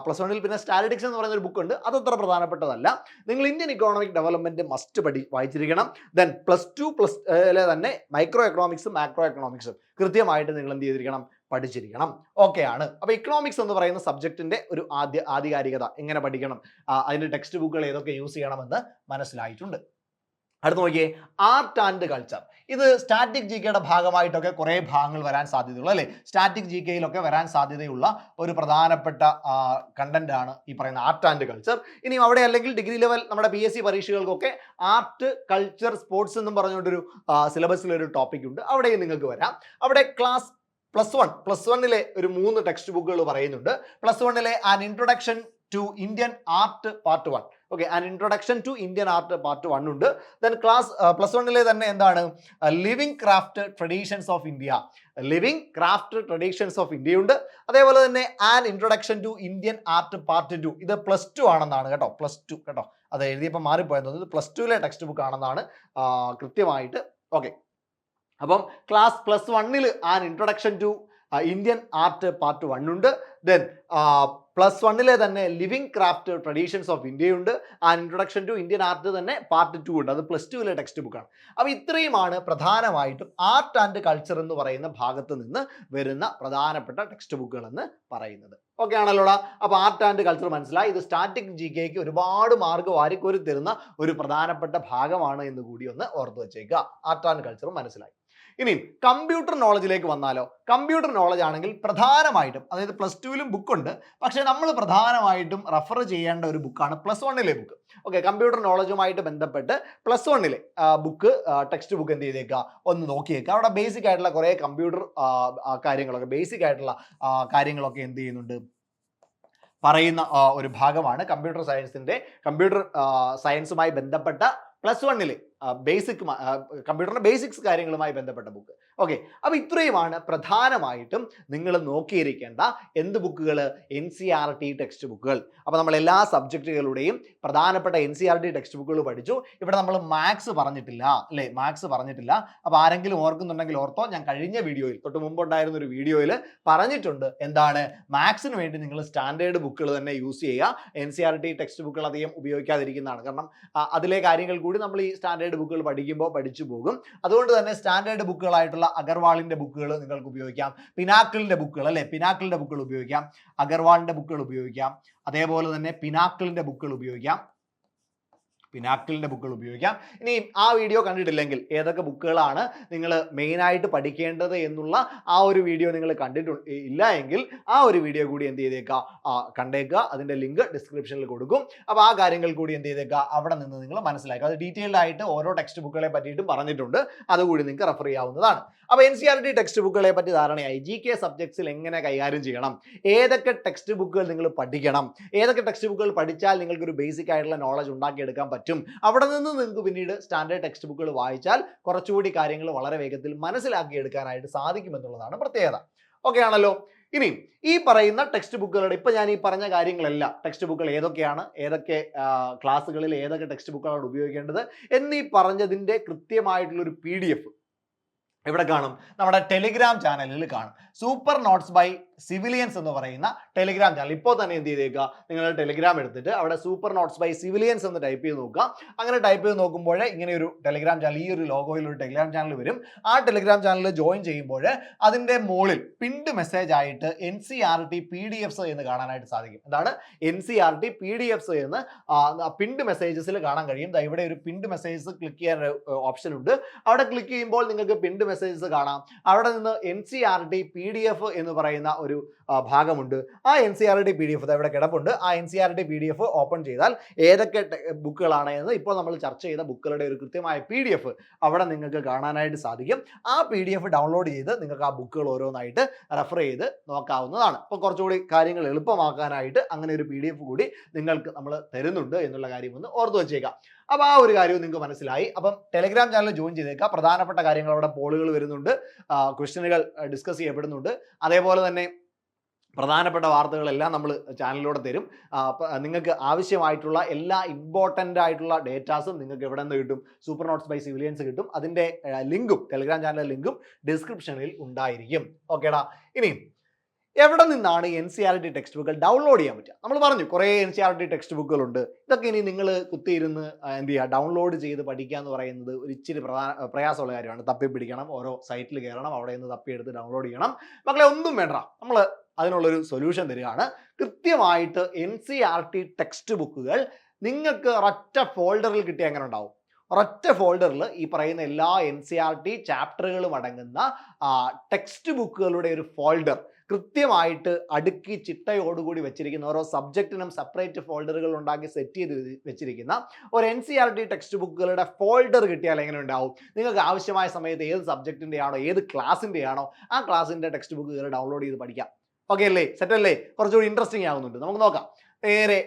+1ൽ പിന്നെ സ്റ്റാറ്റിസ്റ്റിക്സ് എന്ന് പറയുന്ന ഒരു ബുക്ക് ഉണ്ട്, അതത്ര പ്രധാനപ്പെട്ടതല്ല. നിങ്ങൾ ഇന്ത്യൻ ഇക്കണോമിക് ഡെവലപ്മെന്റ് മസ്റ്റ് വായിച്ചിരിക്കണം. ദെൻ +2ലെ തന്നെ മൈക്രോ എക്കണോമിക്സും മാക്രോ എക്കണോമിക്സും കൃത്യമായിട്ട് നിങ്ങൾ എന്ത് ചെയ്തിരിക്കണം, പഠിച്ചിരിക്കണം. ഓക്കെ ആണ്. അപ്പോൾ ഇക്കണോമിക്സ് എന്ന് പറയുന്ന സബ്ജക്റ്റിന്റെ ഒരു ആധികാരികത, എങ്ങനെ പഠിക്കണം, അതിന്റെ ടെക്സ്റ്റ് ബുക്കുകൾ ഏതൊക്കെ യൂസ് ചെയ്യണമെന്ന് മനസ്സിലായിട്ടുണ്ട്. അടുത്ത് നോക്കിയേ, ആർട്ട് ആൻഡ് കൾച്ചർ. ഇത് സ്റ്റാറ്റിക് ജി കെയുടെ ഭാഗമായിട്ടൊക്കെ കുറേ ഭാഗങ്ങൾ വരാൻ സാധ്യതയുള്ള അല്ലേ, സ്റ്റാറ്റിക് ജി കെയിലൊക്കെ വരാൻ സാധ്യതയുള്ള ഒരു പ്രധാനപ്പെട്ട കണ്ടന്റ് ആണ് ഈ പറയുന്ന ആർട്ട് ആൻഡ് കൾച്ചർ. ഇനിയും അവിടെ അല്ലെങ്കിൽ ഡിഗ്രി ലെവൽ നമ്മുടെ PSC പരീക്ഷകൾക്കൊക്കെ ആർട്ട് കൾച്ചർ സ്പോർട്സ് എന്നും പറഞ്ഞുകൊണ്ടൊരു സിലബസിലൊരു ടോപ്പിക് ഉണ്ട്, അവിടെയും നിങ്ങൾക്ക് വരാം. അവിടെ ക്ലാസ് പ്ലസ് വണ്ണിലെ ഒരു 3 ടെക്സ്റ്റ് ബുക്കുകൾ പറയുന്നുണ്ട്. പ്ലസ് വണ്ണിലെ an introduction to Indian art part 1. Okay, an introduction to Indian art part 1 ഉണ്ട്. ദെൻ ക്ലാസ് പ്ലസ് വണ്ണിലെ തന്നെ എന്താണ്, living craft traditions of India, living craft traditions of India ഉണ്ട്. അതേപോലെ തന്നെ an introduction to Indian art part 2, ഇത് +2 ആണെന്നാണ് കേട്ടോ, +2 കേട്ടോ, അത് എഴുതിയപ്പോൾ മാറിപ്പോയെന്ന് തോന്നുന്നു, +2ലെ ടെക്സ്റ്റ് ബുക്ക് ആണെന്നാണ് കൃത്യമായിട്ട്. ഓക്കെ, അപ്പം ക്ലാസ് പ്ലസ് വണ്ണിൽ an introduction to Indian art part 1 ഉണ്ട്. ദെൻ പ്ലസ് വണ്ണിലെ തന്നെ living craft traditions of India ഉണ്ട്. An introduction to Indian art തന്നെ പാർട്ട് 2 ഉണ്ട്, അത് +2ലെ ടെക്സ്റ്റ് ബുക്കാണ്. അപ്പോൾ ഇത്രയുമാണ് പ്രധാനമായിട്ടും ആർട്ട് ആൻഡ് കൾച്ചർ എന്ന് പറയുന്ന ഭാഗത്ത് നിന്ന് വരുന്ന പ്രധാനപ്പെട്ട ടെക്സ്റ്റ് ബുക്കുകൾ എന്ന് പറയുന്നത്. ഓക്കെ ആണല്ലോടാ, അപ്പോൾ ആർട്ട് ആൻഡ് കൾച്ചർ മനസ്സിലായി. ഇത് സ്റ്റാറ്റിക് ജി കെക്ക് ഒരുപാട് മാർക്ക് വാരിക്കോരി തരുന്ന ഒരു പ്രധാനപ്പെട്ട ഭാഗമാണ് എന്ന് കൂടി ഒന്ന് ഓർത്ത് വെച്ചേക്കുക. ആർട്ട് ആൻഡ് കൾച്ചർ മനസ്സിലായി. ഇനി കമ്പ്യൂട്ടർ നോളജിലേക്ക് വന്നാലോ. കമ്പ്യൂട്ടർ നോളജ് ആണെങ്കിൽ പ്രധാനമായിട്ടും, അതായത് +2ലും ബുക്കുണ്ട്, പക്ഷേ നമ്മൾ പ്രധാനമായിട്ടും റെഫർ ചെയ്യേണ്ട ഒരു ബുക്കാണ് പ്ലസ് വണ്ണിലെ ബുക്ക്. ഓക്കെ, കമ്പ്യൂട്ടർ നോളജുമായിട്ട് ബന്ധപ്പെട്ട് പ്ലസ് വണ്ണിലെ ബുക്ക്, ടെക്സ്റ്റ് ബുക്ക് എന്ത് ചെയ്തേക്കുക, ഒന്ന് നോക്കിയേക്കുക. അവിടെ ബേസിക് ആയിട്ടുള്ള കുറേ കമ്പ്യൂട്ടർ കാര്യങ്ങളൊക്കെ, ബേസിക് ആയിട്ടുള്ള കാര്യങ്ങളൊക്കെ എന്ത് ചെയ്യുന്നുണ്ട്, പറയുന്ന ഒരു ഭാഗമാണ് കമ്പ്യൂട്ടർ സയൻസുമായി ബന്ധപ്പെട്ട പ്ലസ് വണ്ണിൽ കമ്പ്യൂട്ടറിന്റെ ബേസിക്സ് കാര്യങ്ങളുമായി ബന്ധപ്പെട്ട ബുക്ക്. ഓക്കെ, അപ്പോൾ ഇത്രയുമാണ് പ്രധാനമായിട്ടും നിങ്ങൾ നോക്കിയിരിക്കേണ്ട എന്ത് ബുക്കുകൾ, NCERT ടെക്സ്റ്റ് ബുക്കുകൾ. അപ്പോൾ നമ്മൾ എല്ലാ സബ്ജക്റ്റുകളുടെയും പ്രധാനപ്പെട്ട NCERT ടെക്സ്റ്റ് ബുക്കുകൾ പഠിച്ചു. ഇവിടെ നമ്മൾ മാത്സ് പറഞ്ഞിട്ടില്ല അല്ലേ, മാത്സ് പറഞ്ഞിട്ടില്ല. അപ്പോൾ ആരെങ്കിലും ഓർക്കുന്നുണ്ടെങ്കിൽ ഓർത്തോ, ഞാൻ കഴിഞ്ഞ വീഡിയോയിൽ, തൊട്ട് മുമ്പുണ്ടായിരുന്ന ഒരു വീഡിയോയിൽ പറഞ്ഞിട്ടുണ്ട്, എന്താണ്, മാത്സിന് വേണ്ടി നിങ്ങൾ സ്റ്റാൻഡേർഡ് ബുക്കുകൾ തന്നെ യൂസ് ചെയ്യുക. NCERT ടെക്സ്റ്റ് ബുക്കുകൾ അധികം ഉപയോഗിക്കാതിരിക്കുന്നതാണ്. കാരണം അതിലെ കാര്യങ്ങൾ കൂടി നമ്മൾ ഈ സ്റ്റാൻഡേർഡ് ബുക്കുകൾ പഠിക്കുമ്പോൾ പഠിച്ചു പോകും. അതുകൊണ്ട് തന്നെ സ്റ്റാൻഡേർഡ് ബുക്കുകളായിട്ടുള്ള അഗർവാളിന്റെ ബുക്കുകൾ നിങ്ങൾക്ക് ഉപയോഗിക്കാം, പിനാക്കിളിന്റെ ബുക്കുകൾ അല്ലെ, പിനാക്കിളിന്റെ ബുക്കുകൾ ഉപയോഗിക്കാം, അഗർവാളിന്റെ ബുക്കുകൾ ഉപയോഗിക്കാം, അതേപോലെ തന്നെ പിനാക്കിളിന്റെ ബുക്കുകൾ ഉപയോഗിക്കാം. ഇനി ആ വീഡിയോ കണ്ടിട്ടില്ലെങ്കിൽ ഏതൊക്കെ ബുക്കുകളാണ് നിങ്ങൾ മെയിനായിട്ട് പഠിക്കേണ്ടത് എന്നുള്ള ആ ഒരു വീഡിയോ നിങ്ങൾ ഇല്ല എങ്കിൽ ആ ഒരു വീഡിയോ കൂടി എന്ത് ചെയ്തേക്കുക, കണ്ടേക്കുക. അതിൻ്റെ ലിങ്ക് ഡിസ്ക്രിപ്ഷനിൽ കൊടുക്കും. അപ്പോൾ ആ കാര്യങ്ങൾ കൂടി എന്ത് ചെയ്തേക്കുക, അവിടെ നിന്ന് നിങ്ങൾ മനസ്സിലാക്കുക. അത് ഡീറ്റെയിൽഡ് ആയിട്ട് ഓരോ ടെക്സ്റ്റ് ബുക്കുകളെ പറ്റിയിട്ടും പറഞ്ഞിട്ടുണ്ട്, അതുകൂടി നിങ്ങൾക്ക് റെഫർ ചെയ്യാവുന്നതാണ്. അപ്പോൾ NCERT ടെക്സ്റ്റ് ബുക്കുകളെ പറ്റി ധാരണയായി. GK സബ്ജക്ട്സിൽ എങ്ങനെ കൈകാര്യം ചെയ്യണം, ഏതൊക്കെ ടെക്സ്റ്റ് ബുക്കുകൾ നിങ്ങൾ പഠിക്കണം, ഏതൊക്കെ ടെക്സ്റ്റ് ബുക്കുകൾ പഠിച്ചാൽ നിങ്ങൾക്കൊരു ബേസിക് ആയിട്ടുള്ള നോളജ് ഉണ്ടാക്കിയെടുക്കാൻ പറ്റും, അവിടെ നിന്ന് നിങ്ങൾക്ക് പിന്നീട് സ്റ്റാൻഡേർഡ് ടെക്സ്റ്റ് ബുക്കുകൾ വായിച്ചാൽ കുറച്ചുകൂടി കാര്യങ്ങൾ വളരെ വേഗത്തിൽ മനസ്സിലാക്കിയെടുക്കാനായിട്ട് സാധിക്കുമെന്നുള്ളതാണ് പ്രത്യേകത. ഓക്കെ ആണല്ലോ. ഇനി ഈ പറയുന്ന ടെക്സ്റ്റ് ബുക്കുകളുടെ, ഇപ്പം ഞാൻ ഈ പറഞ്ഞ കാര്യങ്ങളെല്ലാം, ടെക്സ്റ്റ് ബുക്കുകൾ ഏതൊക്കെയാണ്, ഏതൊക്കെ ക്ലാസ്സുകളിൽ ഏതൊക്കെ ടെക്സ്റ്റ് ബുക്കുകളാണ് ഉപയോഗിക്കേണ്ടത് എന്നീ പറഞ്ഞതിൻ്റെ കൃത്യമായിട്ടുള്ളൊരു PDF ഇവിടെ കാണും, നമ്മുടെ ടെലിഗ്രാം ചാനലിൽ കാണും. സൂപ്പർ നോട്ട്സ് ബൈ സിവിലിയൻസ് എന്ന് പറയുന്ന ടെലിഗ്രാം ചാനൽ. ഇപ്പോൾ തന്നെ എന്ത് ചെയ്തേക്കുക, നിങ്ങൾ ടെലിഗ്രാം എടുത്തിട്ട് അവിടെ സൂപ്പർ നോട്ട്സ് ബൈ സിവിലിയൻസ് എന്ന് ടൈപ്പ് ചെയ്ത് നോക്കുക. അങ്ങനെ ടൈപ്പ് ചെയ്ത് നോക്കുമ്പോൾ ഇങ്ങനെ ഒരു ടെലിഗ്രാം ചാനൽ, ഈ ഒരു ലോഗോയിൽ ഒരു ടെലിഗ്രാം ചാനൽ വരും. ആ ടെലിഗ്രാം ചാനലിൽ ജോയിൻ ചെയ്യുമ്പോൾ അതിൻ്റെ മുകളിൽ പിൻഡ് മെസ്സേജ് ആയിട്ട് NCERT PDFs എന്ന് കാണാനായിട്ട് സാധിക്കും. എന്താണ് NCERT PDFs എന്ന് പിൻഡ് മെസ്സേജസിൽ കാണാൻ കഴിയും. ഇവിടെ ഒരു പിൻഡ് മെസ്സേജസ് ക്ലിക്ക് ചെയ്യാൻ ഓപ്ഷൻ ഉണ്ട്. അവിടെ ക്ലിക്ക് ചെയ്യുമ്പോൾ നിങ്ങൾക്ക് പിൻഡ് മെസ്സേജസ് കാണാം. അവിടെ നിന്ന് NCERT PDF എന്ന് പറയുന്ന ഒരു ഭാഗമുണ്ട്. ആ NCERT PDF ഇവിടെ കിടപ്പുണ്ട്. ആ NCERT PDF ഓപ്പൺ ചെയ്താൽ ഏതൊക്കെ ബുക്കുകളാണ് എന്ന് ഇപ്പോൾ നമ്മൾ ചർച്ച ചെയ്ത ബുക്കുകളുടെ ഒരു കൃത്യമായ PDF അവിടെ നിങ്ങൾക്ക് കാണാനായിട്ട് സാധിക്കും. ആ PDF ഡൗൺലോഡ് ചെയ്ത് നിങ്ങൾക്ക് ആ ബുക്കുകൾ ഓരോന്നായിട്ട് റെഫർ ചെയ്ത് നോക്കാവുന്നതാണ്. അപ്പോൾ കുറച്ചുകൂടി കാര്യങ്ങൾ എളുപ്പമാക്കാനായിട്ട് അങ്ങനെ ഒരു PDF കൂടി നിങ്ങൾക്ക് നമ്മൾ തരുന്നുണ്ട് എന്നുള്ള കാര്യം ഒന്ന് ഓർത്തു വെച്ചേക്കാം. അപ്പോൾ ആ ഒരു കാര്യവും നിങ്ങൾക്ക് മനസ്സിലായി. അപ്പം ടെലിഗ്രാം ചാനൽ ജോയിൻ ചെയ്തേക്കുക. പ്രധാനപ്പെട്ട കാര്യങ്ങൾ അവിടെ പോളുകൾ വരുന്നുണ്ട്, ക്വസ്റ്റ്യനുകൾ ഡിസ്കസ് ചെയ്യപ്പെടുന്നുണ്ട്. അതേപോലെ തന്നെ പ്രധാനപ്പെട്ട വാർത്തകളെല്ലാം നമ്മൾ ചാനലിലൂടെ തരും. നിങ്ങൾക്ക് ആവശ്യമായിട്ടുള്ള എല്ലാ ഇമ്പോർട്ടൻ്റ് ആയിട്ടുള്ള ഡേറ്റാസും നിങ്ങൾക്ക് എവിടെ നിന്ന് കിട്ടും, സൂപ്പർ നോട്ട്സ് ബൈ സിവിലിയൻസ് കിട്ടും. അതിൻ്റെ ലിങ്കും, ടെലിഗ്രാം ചാനലിലെ ലിങ്കും ഡിസ്ക്രിപ്ഷനിൽ ഉണ്ടായിരിക്കും. ഓക്കേടാ. ഇനി എവിടെ നിന്നാണ് NCERT ടെക്സ്റ്റ് ബുക്കുകൾ ഡൗൺലോഡ് ചെയ്യാൻ പറ്റുക? നമ്മൾ പറഞ്ഞു കുറേ NCERT ടെക്സ്റ്റ് ബുക്കുകളുണ്ട്. ഇതൊക്കെ ഇനി നിങ്ങൾ കുത്തിയിരുന്ന് എന്ത് ചെയ്യുക, ഡൗൺലോഡ് ചെയ്ത് പഠിക്കുക എന്ന് പറയുന്നത് ഒരു ഇച്ചിരി പ്രയാസമുള്ള കാര്യമാണ്. തപ്പിപ്പിടിക്കണം, ഓരോ സൈറ്റിൽ കയറണം, അവിടെ നിന്ന് തപ്പിയെടുത്ത് ഡൗൺലോഡ് ചെയ്യണം. മക്കളെ ഒന്നും വേണ്ട, നമ്മൾ അതിനുള്ളൊരു സൊല്യൂഷൻ തരികയാണ്. കൃത്യമായിട്ട് NCERT ടെക്സ്റ്റ് ബുക്കുകൾ നിങ്ങൾക്ക് ഒരൊറ്റ ഫോൾഡറിൽ കിട്ടിയാൽ എങ്ങനെ ഉണ്ടാവും? ഒരൊറ്റ ഫോൾഡറിൽ ഈ പറയുന്ന എല്ലാ NCERT ചാപ്റ്ററുകളും അടങ്ങുന്ന ടെക്സ്റ്റ് ബുക്കുകളുടെ ഒരു ഫോൾഡർ കൃത്യമായിട്ട് അടുക്കി ചിട്ടയോടുകൂടി വെച്ചിരിക്കുന്ന, ഓരോ സബ്ജക്റ്റിനും സെപ്പറേറ്റ് ഫോൾഡറുകൾ ഉണ്ടാക്കി സെറ്റ് ചെയ്ത് വെച്ചിരിക്കുന്ന ഒരു NCERT ടെക്സ്റ്റ് ബുക്കുകളുടെ ഫോൾഡർ കിട്ടിയാൽ എങ്ങനെ ഉണ്ടാവും? നിങ്ങൾക്ക് ആവശ്യമായ സമയത്ത് ഏത് സബ്ജക്റ്റിൻ്റെ ആണോ, ഏത് ക്ലാസ്സിൻ്റെ ആണോ ആ ക്ലാസ്സിൻ്റെ ടെക്സ്റ്റ് ബുക്കുകൾ ഡൗൺലോഡ് ചെയ്ത് പഠിക്കാം. ഓക്കെ അല്ലേ? സെറ്റ് അല്ലേ? കുറച്ചുകൂടി ഇൻട്രസ്റ്റിംഗ് ആകുന്നുണ്ട്. നമുക്ക് നോക്കാം. നേരെ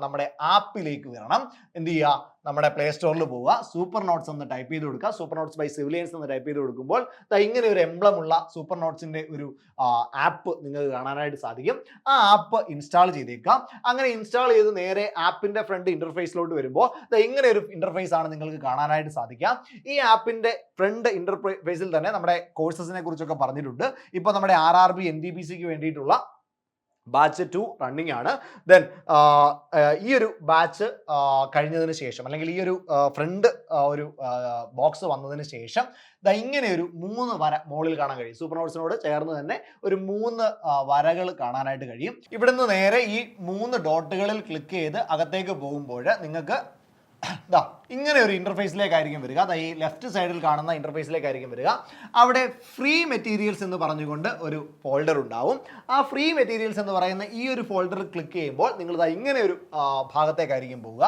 നമ്മുടെ ആപ്പിലേക്ക് വരണം. എന്ത് ചെയ്യുക? നമ്മുടെ പ്ലേ സ്റ്റോറിൽ പോവുക, സൂപ്പർ നോട്ട്സ് എന്ന് ടൈപ്പ് ചെയ്ത് കൊടുക്കുക. സൂപ്പർ നോട്ട്സ് ബൈ സിവിലിയൻസ് എന്ന് ടൈപ്പ് ചെയ്ത് കൊടുക്കുമ്പോൾ ഇങ്ങനെ ഒരു എംബ്ലം ഉള്ള സൂപ്പർ നോട്ട്സിന്റെ ഒരു ആപ്പ് നിങ്ങൾക്ക് കാണാനായിട്ട് സാധിക്കും. ആ ആപ്പ് ഇൻസ്റ്റാൾ ചെയ്തേക്കാം. അങ്ങനെ ഇൻസ്റ്റാൾ ചെയ്ത് നേരെ ആപ്പിന്റെ ഫ്രണ്ട് ഇന്റർഫേസിലോട്ട് വരുമ്പോൾ ഇങ്ങനെ ഒരു ഇന്റർഫേസ് ആണ് നിങ്ങൾക്ക് കാണാനായിട്ട് സാധിക്കുക. ഈ ആപ്പിന്റെ ഫ്രണ്ട് ഇന്റർഫേസിൽ തന്നെ നമ്മുടെ കോഴ്സസിനെ കുറിച്ചൊക്കെ പറഞ്ഞിട്ടുണ്ട്. ഇപ്പോൾ നമ്മുടെ RRB NTPCക്ക് വേണ്ടിയിട്ടുള്ള ബാച്ച് 2 റണ്ണിങ് ആണ്. ദെൻ ഈ ഒരു ബാച്ച് കഴിഞ്ഞതിന് ശേഷം, അല്ലെങ്കിൽ ഈ ഒരു ഫ്രണ്ട് ഒരു ബോക്സ് വന്നതിന് ശേഷം ഇങ്ങനെ ഒരു 3 വര മുകളിൽ കാണാൻ കഴിയും. സൂപ്പർ നോട്ട്സിനോട് ചേർന്ന് തന്നെ ഒരു 3 വരകൾ കാണാനായിട്ട് കഴിയും. ഇവിടുന്ന് നേരെ ഈ 3 ഡോട്ടുകളിൽ ക്ലിക്ക് ചെയ്ത് അകത്തേക്ക് പോകുമ്പോൾ നിങ്ങൾക്ക് ഇങ്ങനെ ഒരു ഇന്റർഫേസിലേക്കായിരിക്കും വരിക. ഈ ലെഫ്റ്റ് സൈഡിൽ കാണുന്ന ഇന്റർഫേസിലേക്കായിരിക്കും വരിക. അവിടെ ഫ്രീ മെറ്റീരിയൽസ് എന്ന് പറഞ്ഞുകൊണ്ട് ഒരു ഫോൾഡർ ഉണ്ടാവും. ആ ഫ്രീ മെറ്റീരിയൽസ് എന്ന് പറയുന്ന ഈ ഒരു ഫോൾഡർ ക്ലിക്ക് ചെയ്യുമ്പോൾ നിങ്ങൾ ഇങ്ങനെ ഒരു ഭാഗത്തേക്കായിരിക്കും പോവുക.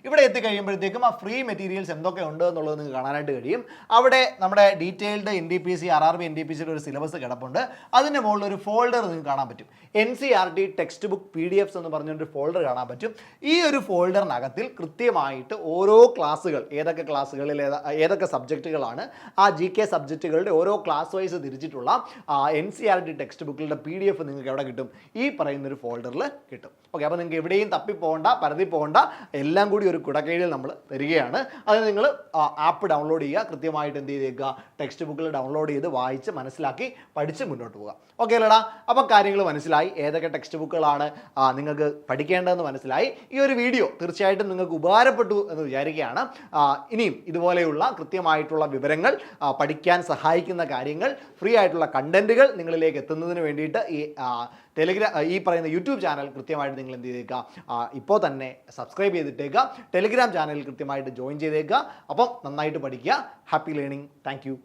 ഇവിടെ എത്തിക്കഴിയുമ്പോഴത്തേക്കും ആ ഫ്രീ മെറ്റീരിയൽസ് എന്തൊക്കെ ഉണ്ട് എന്നുള്ളത് നിങ്ങൾക്ക് കാണാനായിട്ട് കഴിയും. അവിടെ നമ്മുടെ ഡീറ്റെയിൽഡ് NTPC RRB NTPCയുടെ ഒരു സിലബസ് കിടപ്പുണ്ട്. അതിൻ്റെ മുകളിൽ ഒരു ഫോൾഡർ നിങ്ങൾക്ക് കാണാൻ പറ്റും. NCERT ടെക്സ്റ്റ് ബുക്ക് PDFs എന്ന് പറഞ്ഞൊരു ഫോൾഡർ കാണാൻ പറ്റും. ഈ ഒരു ഫോൾഡറിനകത്തിൽ കൃത്യമായിട്ട് ഓരോ ക്ലാസ്സുകൾ, ഏതൊക്കെ ക്ലാസ്സുകളിൽ ഏതൊക്കെ സബ്ജക്റ്റുകളാണ്, ആ GK സബ്ജക്റ്റുകളുടെ ഓരോ ക്ലാസ് വൈസ് തിരിച്ചിട്ടുള്ള NCERT ടെക്സ്റ്റ് ബുക്കുകളുടെ PDF നിങ്ങൾക്ക് എവിടെ കിട്ടും? ഈ പറയുന്നൊരു ഫോൾഡറിൽ കിട്ടും. ഓക്കെ, അപ്പോൾ നിങ്ങൾക്ക് എവിടെയും തപ്പിപ്പോകണ്ട, പരതി പോകണ്ട, എല്ലാം കൂടി ഒരു കുടക്കീഴിൽ നമ്മൾ തരികയാണ്. അത് നിങ്ങൾ ആപ്പ് ഡൗൺലോഡ് ചെയ്യുക, കൃത്യമായിട്ട് എന്ത് ചെയ്തേക്കുക, ടെക്സ്റ്റ് ബുക്കുകൾ ഡൗൺലോഡ് ചെയ്ത് വായിച്ച് മനസ്സിലാക്കി പഠിച്ച് മുന്നോട്ട് പോവുക. ഓക്കെ അല്ലേടാ? അപ്പോൾ കാര്യങ്ങൾ മനസ്സിലായി, ഏതൊക്കെ ടെക്സ്റ്റ് ബുക്കുകളാണ് നിങ്ങൾക്ക് പഠിക്കേണ്ടതെന്ന് മനസ്സിലായി. ഈ ഒരു വീഡിയോ തീർച്ചയായിട്ടും നിങ്ങൾക്ക് ഉപകാരപ്പെട്ടു എന്ന് വിചാരിക്കുകയാണ്. ഇനിയും ഇതുപോലെയുള്ള കൃത്യമായിട്ടുള്ള വിവരങ്ങൾ, പഠിക്കാൻ സഹായിക്കുന്ന കാര്യങ്ങൾ, ഫ്രീ ആയിട്ടുള്ള കണ്ടന്റുകൾ നിങ്ങളിലേക്ക് എത്തുന്നതിന് വേണ്ടിയിട്ട് ഈ പറയുന്ന യൂട്യൂബ് ചാനൽ കൃത്യമായിട്ട് നിങ്ങൾ എന്ത് ചെയ്തേക്കുക, ഇപ്പോൾ തന്നെ സബ്സ്ക്രൈബ് ചെയ്തിട്ടേക്കുക. ടെലിഗ്രാം ചാനലിൽ കൃത്യമായിട്ട് ജോയിൻ ചെയ്തേക്കുക. അപ്പം നന്നായിട്ട് പഠിക്കുക. Happy learning. Thank you.